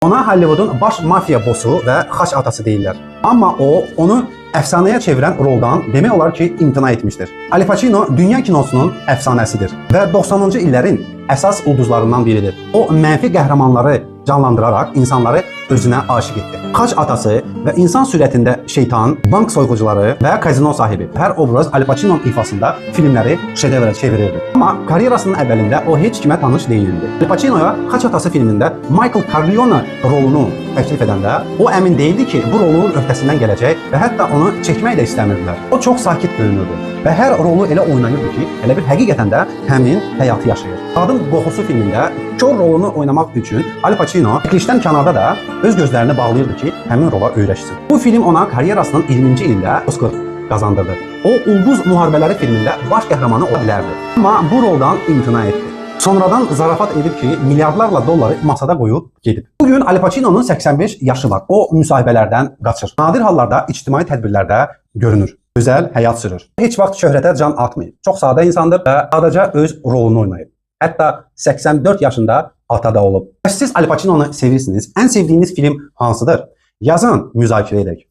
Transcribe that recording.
Ona Hollywoodun baş mafiya bossu və xaç atası deyirlər. Amma onu əfsanəyə çevirən roldan demək olar ki, imtina etmişdir. Al Pacino dünya kinosunun əfsanəsidir və 90-cı illərin əsas ulduzlarından biridir. O mənfi qəhrəmanları canlandıraraq insanları özünə aşiq etdi. Xaç atası və insan sürətində şeytan, bank soyğucuları və kazino sahibi. Hər obraz Al Pacino'nun ifasında filmləri şedevrə çevirirdi. Amma karyerasının əvvəlində o heç kimə tanış deyildi. Al Pacino'ya Xaç atası filmində Michael Corleone rolunu təklif edəndə o əmin değildi ki, bu rolun öhdəsindən gələcək və hətta onu çəkmək də istəmirdilər. O çox sakit görünürdü və hər rolu elə oynayırdı ki, elə bir həqiqətən də həmin həyatı yaşayır. Qadın qoxusu filmində kör rolunu oynamaq üçün Al Pacino çəkilişdən kənarda da öz gözlərini bağlayırdı ki, həmin rola öyrəşsin. Bu film ona karyerasının 20-ci ildə Oscar qazandırdı. O Ulduz Müharibələri filmində baş qəhrəmanı ola bilərdi. Amma bu roldan imtina etdi. Sonradan zarafat edib ki, milyardlarla dolları masada qoyub gedib. Bugün Al Pacino'nun 85 yaşı var. O müsahibələrdən qaçır. Nadir hallarda ictimai tədbirlərdə görünür. Gözəl həyat sürür. Heç vaxt şöhrətə can atmayıb. Çox sadə insandır və sadəcə öz rolunu oynayıb. Hətta 84 yaşında ata da olub. Siz Al Pacino'nu sevirsiniz. Ən sevdiyiniz film hansıdır? Yazın, müzakirə edək.